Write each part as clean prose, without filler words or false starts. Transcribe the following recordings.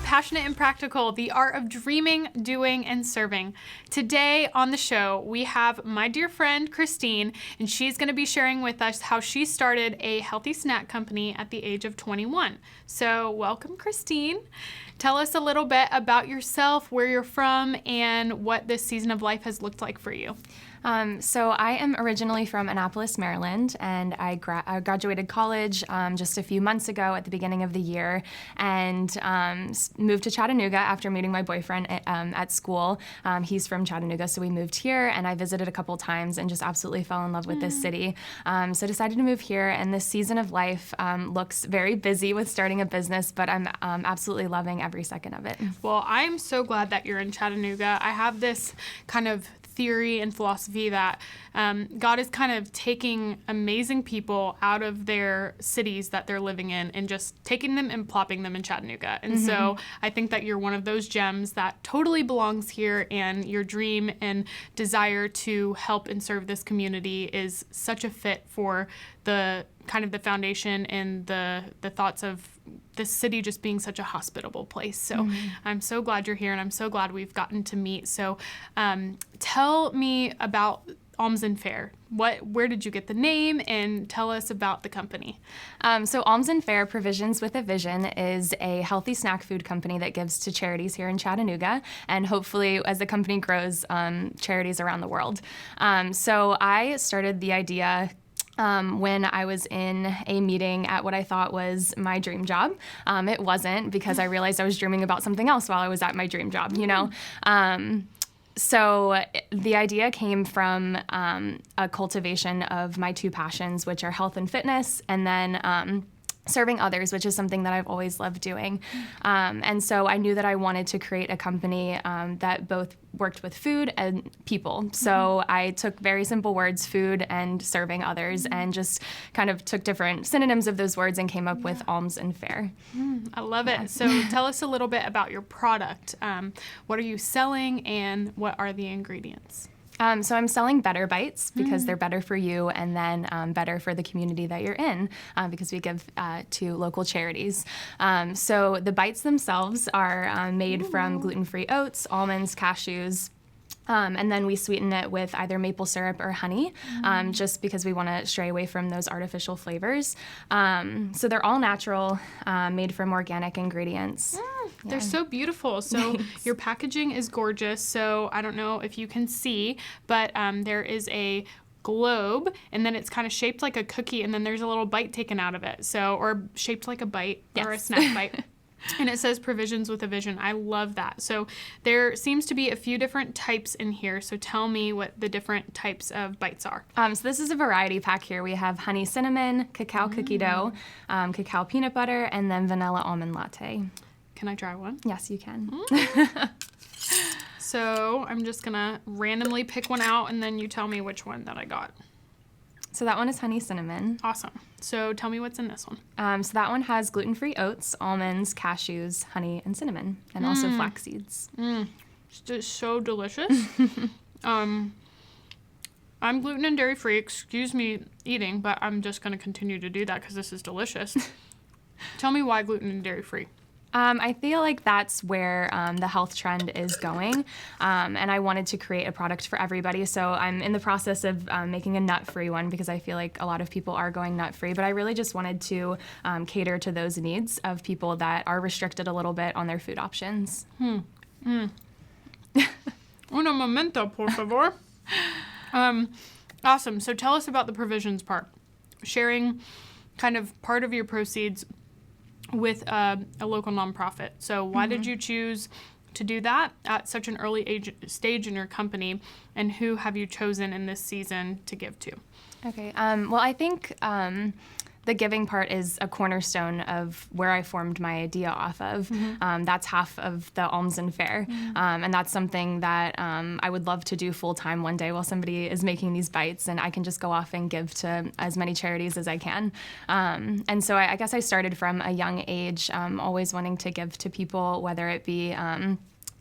Passionate and Practical, the art of dreaming, doing, and serving. Today on the show, we have my dear friend, Christine, and she's going to be sharing with us how she started a healthy snack company at the age of 21. So welcome, Christine. Tell us a little bit about yourself, where you're from, and what this season of life has looked like for you. So I am originally from Annapolis, Maryland, and I graduated college just a few months ago at the beginning of the year, and moved to Chattanooga after meeting my boyfriend at school. He's from Chattanooga, so we moved here, and I visited a couple times and just absolutely fell in love with this city. So decided to move here, and this season of life looks very busy with starting a business, but I'm absolutely loving every second of it. Well, I'm so glad that you're in Chattanooga. I have this kind of theory and philosophy that God is kind of taking amazing people out of their cities that they're living in and just taking them and plopping them in Chattanooga. And so I think that you're one of those gems that totally belongs here, and your dream and desire to help and serve this community is such a fit for the kind of the foundation and the thoughts of this city just being such a hospitable place. So I'm so glad you're here, and I'm so glad we've gotten to meet. So tell me about Alms Fare. Where did you get the name, and tell us about the company? So Alms Fare, Provisions with a Vision, is a healthy snack food company that gives to charities here in Chattanooga, and hopefully as the company grows, charities around the world. So I started the idea when I was in a meeting at what I thought was my dream job. It wasn't, because I realized I was dreaming about something else while I was at my dream job, you know? So the idea came from a cultivation of my two passions, which are health and fitness, and then serving others, which is something that I've always loved doing. And so I knew that I wanted to create a company that both worked with food and people. So I took very simple words, food and serving others, and just kind of took different synonyms of those words and came up with Alms Fare. I love it. So tell us a little bit about your product. What are you selling, and what are the ingredients? So I'm selling Better Bites because they're better for you, and then better for the community that you're in, because we give to local charities. So the bites themselves are made from gluten-free oats, almonds, cashews, and then we sweeten it with either maple syrup or honey, just because we want to stray away from those artificial flavors. So they're all natural, made from organic ingredients. They're so beautiful. So your packaging is gorgeous. So I don't know if you can see, but there is a globe, and then it's kind of shaped like a cookie, and then there's a little bite taken out of it. So, or shaped like a bite or a snack bite. And it says Provisions with a Vision. I love that. So there seems to be a few different types in here. So tell me what the different types of bites are. So this is a variety pack here. We have honey cinnamon, cacao cookie dough, cacao peanut butter, and then vanilla almond latte. Can I try one? Yes, you can. So I'm just going to randomly pick one out, and then you tell me which one that I got. So that one is honey cinnamon. Awesome. So tell me what's in this one. So that one has gluten-free oats, almonds, cashews, honey, and cinnamon, and also flax seeds. It's just so delicious. I'm gluten and dairy-free. Excuse me eating, but I'm just going to continue to do that because this is delicious. Tell me why gluten and dairy-free. I feel like that's where the health trend is going, and I wanted to create a product for everybody. So I'm in the process of making a nut-free one because I feel like a lot of people are going nut-free, but I really just wanted to cater to those needs of people that are restricted a little bit on their food options. Uno momento, por favor. Awesome. So tell us about the provisions part. Sharing kind of part of your proceeds with a local nonprofit. So why did you choose to do that at such an early stage in your company, and who have you chosen in this season to give to? Okay. Well, I think the giving part is a cornerstone of where I formed my idea off of. That's half of the Alms Fare. And that's something that I would love to do full time one day while somebody is making these bites, and I can just go off and give to as many charities as I can. And so I guess I started from a young age, always wanting to give to people, whether it be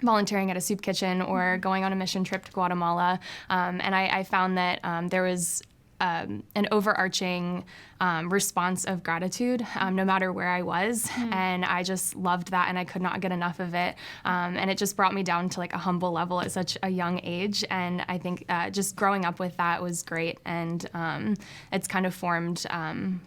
volunteering at a soup kitchen or going on a mission trip to Guatemala. And I found that there was an overarching response of gratitude, no matter where I was. And I just loved that, and I could not get enough of it. And it just brought me down to like a humble level at such a young age. And I think just growing up with that was great. And it's kind of formed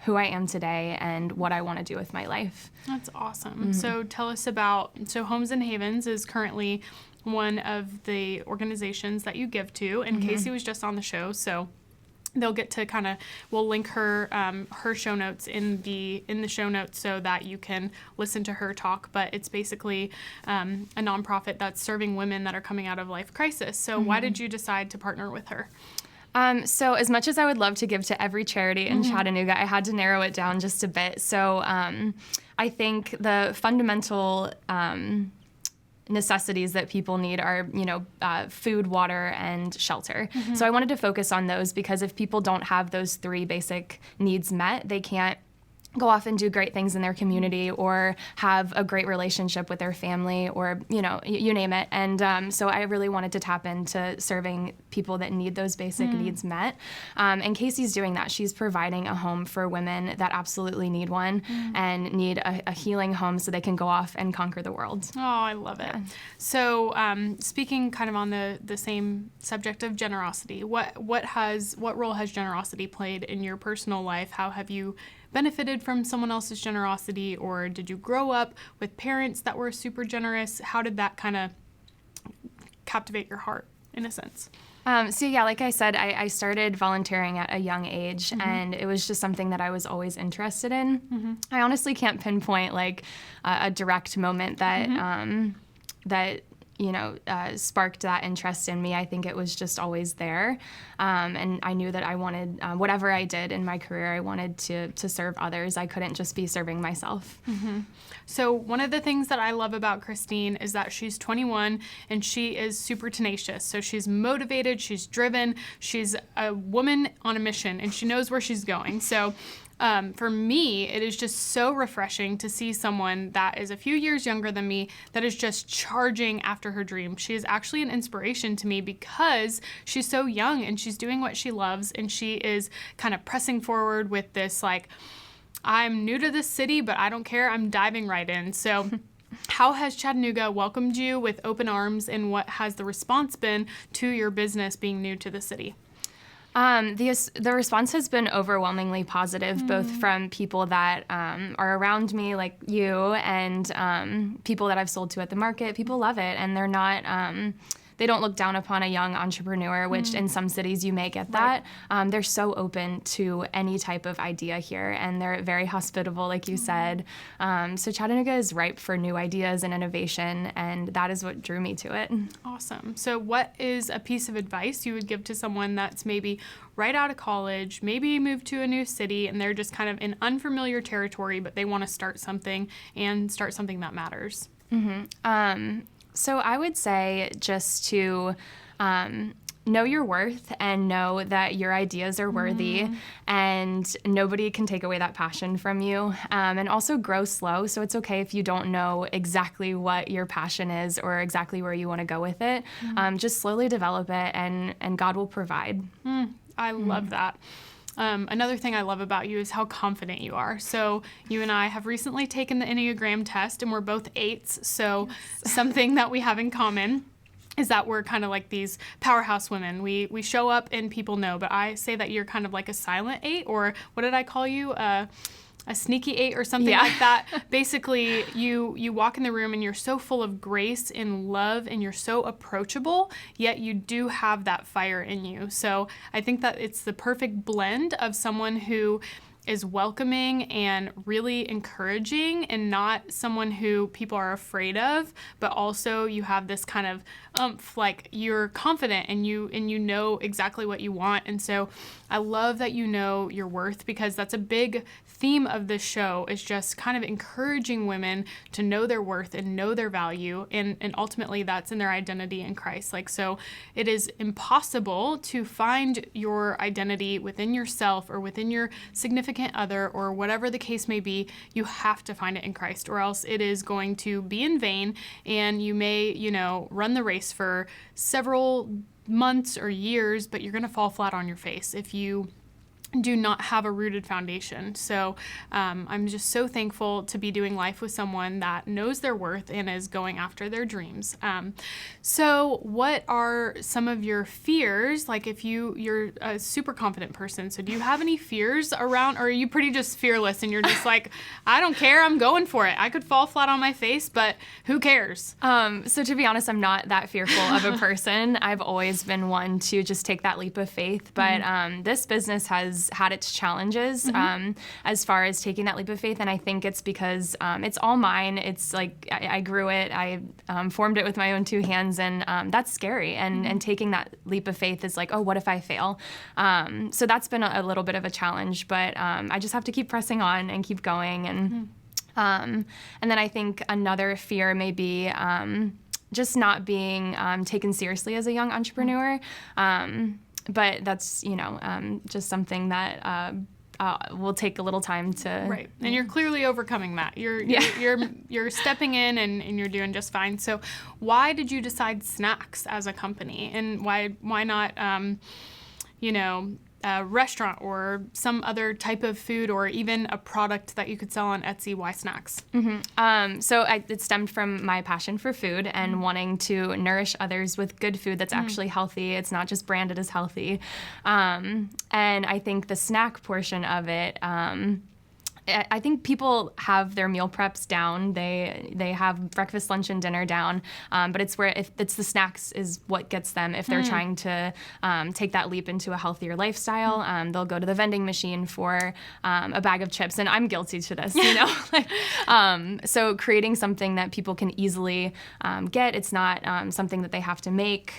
who I am today and what I want to do with my life. That's awesome. So tell us about, so Homes and Havens is currently one of the organizations that you give to, and Casey was just on the show, so they'll get to kind of, we'll link her her show notes in the show notes so that you can listen to her talk. But it's basically a nonprofit that's serving women that are coming out of life crisis. So why did you decide to partner with her? So as much as I would love to give to every charity in Chattanooga, I had to narrow it down just a bit. So I think the fundamental necessities that people need are, food, water, and shelter. So I wanted to focus on those because if people don't have those three basic needs met, they can't go off and do great things in their community or have a great relationship with their family or, you name it. And so I really wanted to tap into serving people that need those basic needs met. And Casey's doing that. She's providing a home for women that absolutely need one and need a healing home so they can go off and conquer the world. Oh, I love it. Yeah. So speaking kind of on the same subject of generosity, what role has generosity played in your personal life? How have you benefited from someone else's generosity, or did you grow up with parents that were super generous? How did that kind of captivate your heart, in a sense? Like I said, I started volunteering at a young age, and it was just something that I was always interested in. I honestly can't pinpoint like a direct moment that sparked that interest in me. I think it was just always there. And I knew that I wanted, whatever I did in my career, I wanted to serve others. I couldn't just be serving myself. So one of the things that I love about Christine is that she's 21 and she is super tenacious. So she's motivated, she's driven, she's a woman on a mission, and she knows where she's going. So for me, it is just so refreshing to see someone that is a few years younger than me that is just charging after her dream. She is actually an inspiration to me because she's so young and she's doing what she loves, and she is kind of pressing forward with this, like, I'm new to this city, but I don't care. I'm diving right in. So how has Chattanooga welcomed you with open arms, and what has the response been to your business being new to the city? The response has been overwhelmingly positive, both from people that are around me, like you, and people that I've sold to at the market. People love it, and they're not. They don't look down upon a young entrepreneur, which in some cities you may get that. Right. They're so open to any type of idea here, and they're very hospitable, like you said. So Chattanooga is ripe for new ideas and innovation, and that is what drew me to it. Awesome. So what is a piece of advice you would give to someone that's maybe right out of college, maybe moved to a new city, and they're just kind of in unfamiliar territory, but they want to start something that matters? So I would say just to know your worth and know that your ideas are worthy, and nobody can take away that passion from you. And also grow slow. So it's okay if you don't know exactly what your passion is or exactly where you want to go with it. Just slowly develop it, and God will provide. I love that. Another thing I love about you is how confident you are. So you and I have recently taken the Enneagram test, and we're both 8s. So something that we have in common is that we're kind of like these powerhouse women. We show up and people know, but I say that you're kind of like a silent 8, or what did I call you? A sneaky 8 or something like that. Basically, you walk in the room and you're so full of grace and love, and you're so approachable, yet you do have that fire in you. So I think that it's the perfect blend of someone who is welcoming and really encouraging, and not someone who people are afraid of, but also you have this kind of oomph, like you're confident and you know exactly what you want. And so I love that you know your worth, because that's a big theme of this show, is just kind of encouraging women to know their worth and know their value, and ultimately that's in their identity in Christ. Like, so it is impossible to find your identity within yourself or within your significant other or whatever the case may be. You have to find it in Christ, or else it is going to be in vain, and you may, run the race for several months or years, but you're going to fall flat on your face if you do not have a rooted foundation. So I'm just so thankful to be doing life with someone that knows their worth and is going after their dreams. So what are some of your fears? Like if you're a super confident person, so do you have any fears around, or are you pretty just fearless and you're just like, I don't care, I'm going for it. I could fall flat on my face, but who cares? So to be honest, I'm not that fearful of a person. I've always been one to just take that leap of faith. But this business has had its challenges as far as taking that leap of faith, and I think it's because it's all mine. It's like I grew it, I formed it with my own two hands, and that's scary. And taking that leap of faith is like, oh, what if I fail? So that's been a little bit of a challenge, but I just have to keep pressing on and keep going. And then I think another fear may be just not being taken seriously as a young entrepreneur. But that's, just something that will take a little time to. Right. And you're clearly overcoming that. You're stepping in and you're doing just fine. So why did you decide snacks as a company? And why not, a restaurant or some other type of food, or even a product that you could sell on Etsy? Why snacks? So it stemmed from my passion for food and wanting to nourish others with good food that's actually healthy. It's not just branded as healthy. And I think the snack portion of it, I think people have their meal preps down. They have breakfast, lunch, and dinner down. But it's where if it's the snacks is what gets them if they're trying to take that leap into a healthier lifestyle. They'll go to the vending machine for a bag of chips, and I'm guilty to this. So creating something that people can easily get. It's not something that they have to make,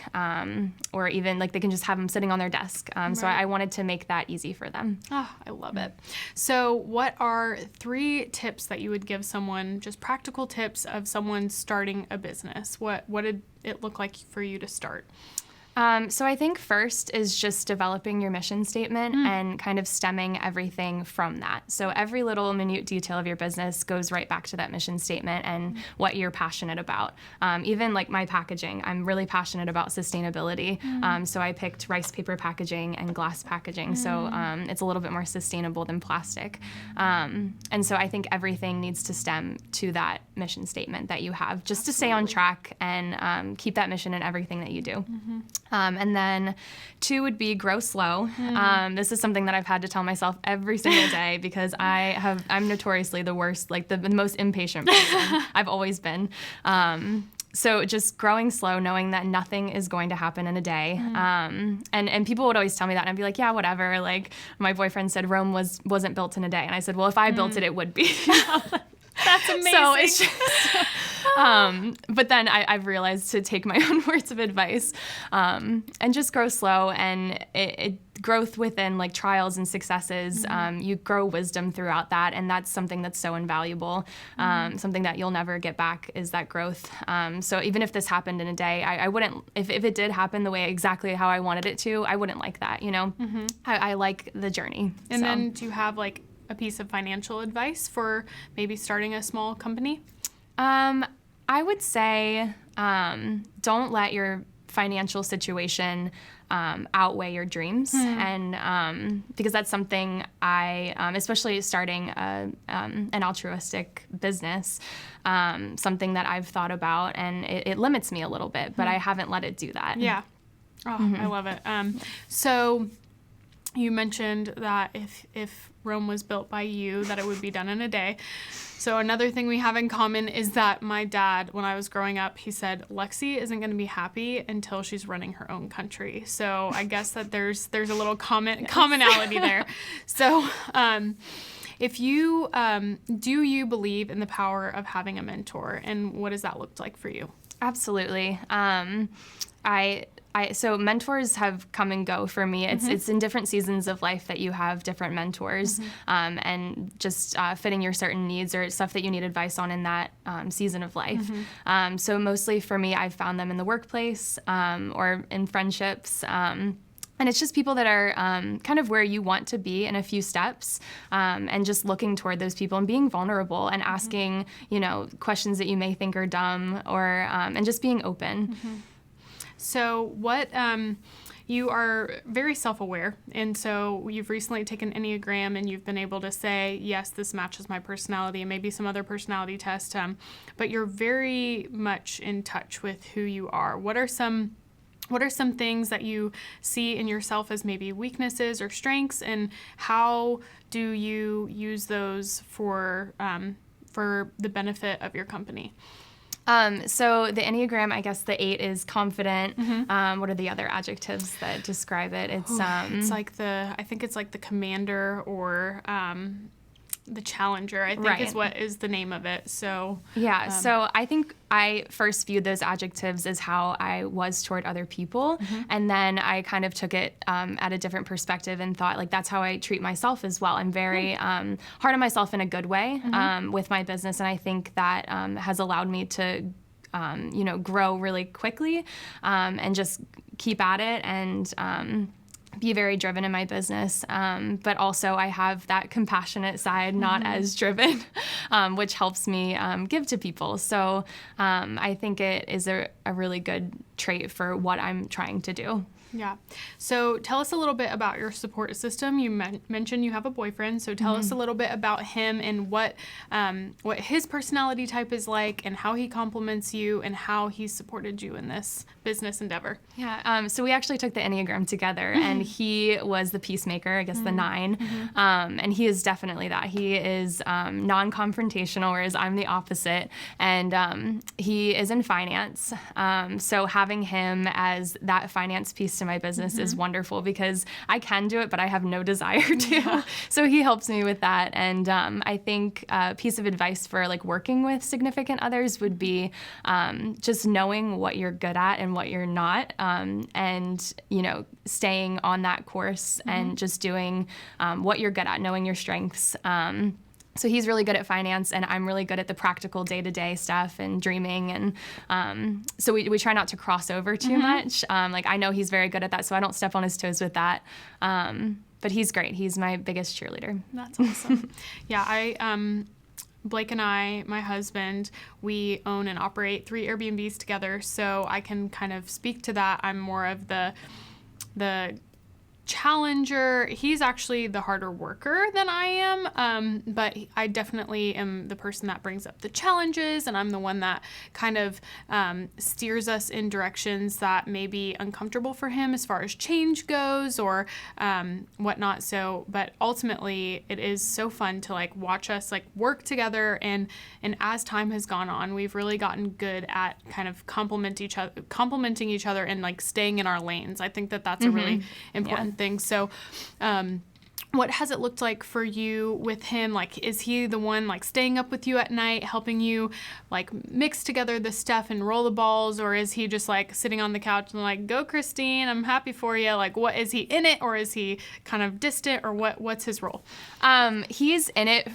or even like they can just have them sitting on their desk. So I wanted to make that easy for them. Oh, I love it. So what are 3 tips that you would give someone, just practical tips of someone starting a business? What did it look like for you to start? So I think first is just developing your mission statement and kind of stemming everything from that. So every little minute detail of your business goes right back to that mission statement and what you're passionate about. Even like my packaging, I'm really passionate about sustainability. So I picked rice paper packaging and glass packaging. So it's a little bit more sustainable than plastic. And so I think everything needs to stem to that mission statement that you have, just to stay on track and keep that mission in everything that you do. And then 2 would be grow slow. This is something that I've had to tell myself every single day because I'm notoriously the worst, like the most impatient person I've always been. So just growing slow, knowing that nothing is going to happen in a day. And people would always tell me that, and I'd be like, yeah, whatever. Like my boyfriend said Rome wasn't built in a day. And I said, well, if I built it, it would be. That's amazing. So it's just, but then I've realized to take my own words of advice and just grow slow, and it growth within like trials and successes. You grow wisdom throughout that, and that's something that's so invaluable. Something that you'll never get back is that growth. So even if this happened in a day, I wouldn't, if it did happen the way exactly how I wanted it to, I wouldn't like that, I like the journey. And then do you have like a piece of financial advice for maybe starting a small company? I would say don't let your financial situation outweigh your dreams, and because that's something I, especially starting an altruistic business, something that I've thought about, and it limits me a little bit, but I haven't let it do that. Yeah. Oh, I love it. So you mentioned that if Rome was built by you, that it would be done in a day. So another thing we have in common is that my dad, when I was growing up, he said, Lexi isn't going to be happy until she's running her own country. So I guess that there's a little commonality there. So if you, do you believe in the power of having a mentor, and what does that look like for you? Absolutely. So mentors have come and go for me. It's in different seasons of life that you have different mentors, and just fitting your certain needs or stuff that you need advice on in that season of life. So mostly for me, I've found them in the workplace or in friendships. And it's just people that are kind of where you want to be in a few steps, and just looking toward those people and being vulnerable and asking, questions that you may think are dumb, or and just being open. So what, you are very self-aware. And so you've recently taken Enneagram and you've been able to say, yes, this matches my personality and maybe some other personality test. But you're very much in touch with who you are. What are some things that you see in yourself as maybe weaknesses or strengths, and how do you use those for the benefit of your company? So the Enneagram, I guess the 8 is confident. What are the other adjectives that describe it? It's I think it's like the commander or the challenger, I think is what is the name of it. So so I think I first viewed those adjectives as how I was toward other people, and then I kind of took it at a different perspective and thought, like, that's how I treat myself as well. I'm very hard on myself in a good way with my business, and I think that has allowed me to grow really quickly and just keep at it and be very driven in my business, but also I have that compassionate side, not as driven, which helps me give to people. So I think it is a really good trait for what I'm trying to do. Yeah. So tell us a little bit about your support system. You mentioned you have a boyfriend, so tell us a little bit about him and what his personality type is like and how he compliments you and how he's supported you in this business endeavor. Yeah. So we actually took the Enneagram together, and he was the peacemaker, I guess the 9, and he is definitely that. He is non-confrontational, whereas I'm the opposite, and he is in finance. So having him as that finance piece to my business is wonderful because I can do it, but I have no desire to. Yeah. So he helps me with that. And I think a piece of advice for like working with significant others would be just knowing what you're good at and what you're not, and staying on that course and just doing what you're good at, knowing your strengths. So he's really good at finance, and I'm really good at the practical day-to-day stuff and dreaming. And so we try not to cross over too much. Like, I know he's very good at that, so I don't step on his toes with that. But he's great. He's my biggest cheerleader. That's awesome. Yeah, Blake and I, my husband, we own and operate 3 Airbnbs together, so I can kind of speak to that. I'm more of the challenger. He's actually the harder worker than I am, but I definitely am the person that brings up the challenges, and I'm the one that kind of steers us in directions that may be uncomfortable for him as far as change goes or whatnot. So, but ultimately, it is so fun to like watch us like work together, and as time has gone on, we've really gotten good at kind of complimenting each other and like staying in our lanes. I think that that's a really important thing. So, what has it looked like for you with him? Like, is he the one like staying up with you at night, helping you like mix together the stuff and roll the balls, or is he just like sitting on the couch and like, go Christine, I'm happy for you? Like, what is he in it, or is he kind of distant, or what's his role? He's in it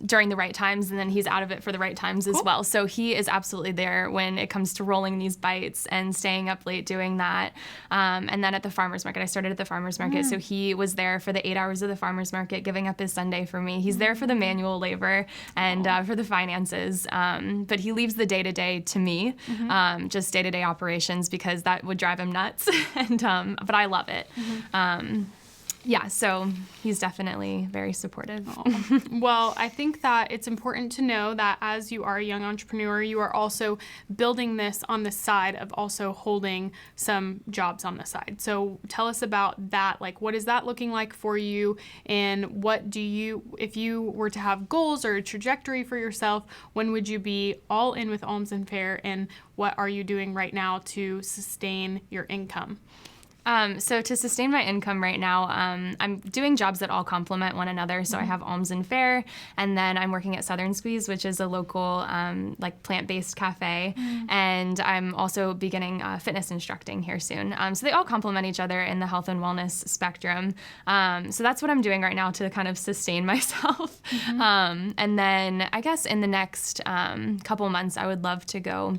during the right times, and then he's out of it for the right times as well. So he is absolutely there when it comes to rolling these bites and staying up late doing that. And then at the farmer's market, I started at the farmer's market, so he was there for the 8 hours of the farmer's market, giving up his Sunday for me. He's there for the manual labor and for the finances, but he leaves the day-to-day to me, just day-to-day operations, because that would drive him nuts. And but I love it. Yeah, so he's definitely very supportive. Well, I think that it's important to know that as you are a young entrepreneur, you are also building this on the side of also holding some jobs on the side. So tell us about that. Like, what is that looking like for you? And what do you, if you were to have goals or a trajectory for yourself, when would you be all in with Alms Fare? And what are you doing right now to sustain your income? So to sustain my income right now, I'm doing jobs that all complement one another. So I have Alms Fare, and then I'm working at Southern Squeeze, which is a local like plant-based cafe, and I'm also beginning fitness instructing here soon. So they all complement each other in the health and wellness spectrum. So that's what I'm doing right now to kind of sustain myself. And then I guess in the next couple months, I would love to go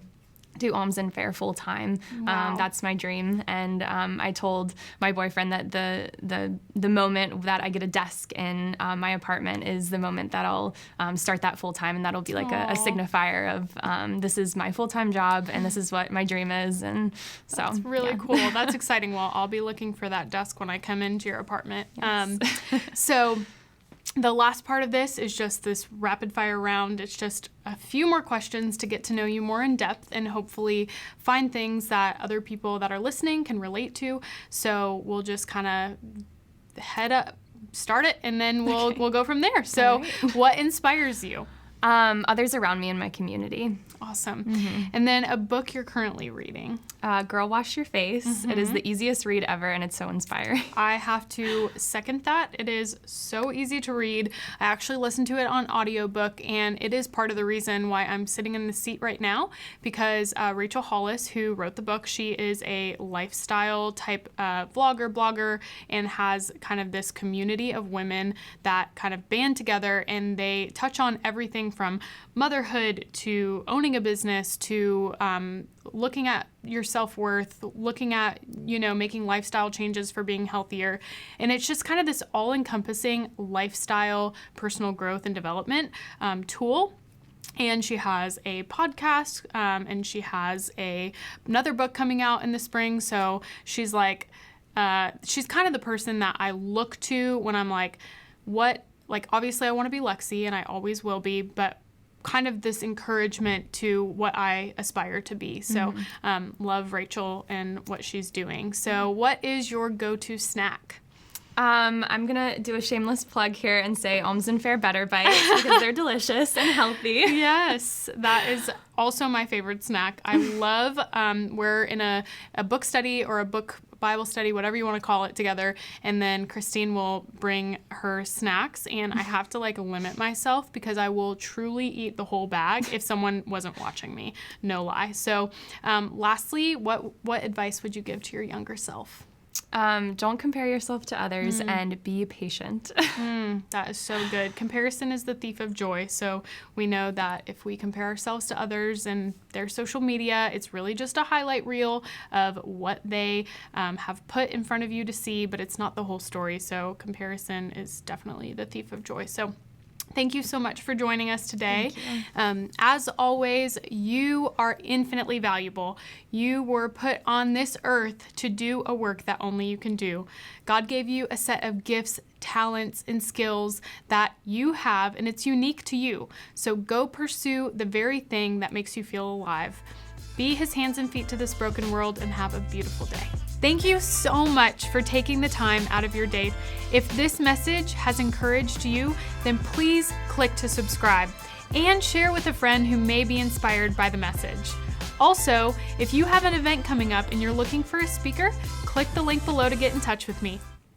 do Alms Fare full time. Wow. That's my dream. And I told my boyfriend that the moment that I get a desk in my apartment is the moment that I'll start that full time, and that'll be like a signifier of this is my full time job and this is what my dream is. And so that's really cool. That's exciting. Well, I'll be looking for that desk when I come into your apartment. Yes. So the last part of this is just this rapid fire round. It's just a few more questions to get to know you more in depth and hopefully find things that other people that are listening can relate to. So we'll just kind of start it, and then we'll go from there. So what inspires you? Others around me in my community. Awesome. Mm-hmm. And then a book you're currently reading. Girl Wash Your Face. Mm-hmm. It is the easiest read ever, and it's so inspiring. I have to second that. It is so easy to read. I actually listened to it on audiobook, and it is part of the reason why I'm sitting in the seat right now, because Rachel Hollis, who wrote the book, she is a lifestyle type blogger, and has kind of this community of women that kind of band together, and they touch on everything from motherhood to owning a business to looking at your self-worth, looking at, making lifestyle changes for being healthier. And it's just kind of this all-encompassing lifestyle, personal growth and development tool. And she has a podcast, and she has another book coming out in the spring. So she's she's kind of the person that I look to when I'm obviously I want to be Lexi, and I always will be, but kind of this encouragement to what I aspire to be. So love Rachel and what she's doing. So what is your go-to snack? I'm going to do a shameless plug here and say Alms Fare Better Bites because they're delicious and healthy. Yes, that is also my favorite snack. I love, we're in a book study or a book Bible study, whatever you want to call it, together, and then Christine will bring her snacks, and I have to limit myself because I will truly eat the whole bag if someone wasn't watching me. No lie. So lastly, what advice would you give to your younger self? Don't compare yourself to others and be patient. That is so good. Comparison is the thief of joy. So we know that if we compare ourselves to others and their social media, it's really just a highlight reel of what they have put in front of you to see, but it's not the whole story. So comparison is definitely the thief of joy. So thank you so much for joining us today. As always, you are infinitely valuable. You were put on this earth to do a work that only you can do. God gave you a set of gifts, talents, and skills that you have, and it's unique to you. So go pursue the very thing that makes you feel alive. Be his hands and feet to this broken world, and have a beautiful day. Thank you so much for taking the time out of your day. If this message has encouraged you, then please click to subscribe and share with a friend who may be inspired by the message. Also, if you have an event coming up and you're looking for a speaker, click the link below to get in touch with me.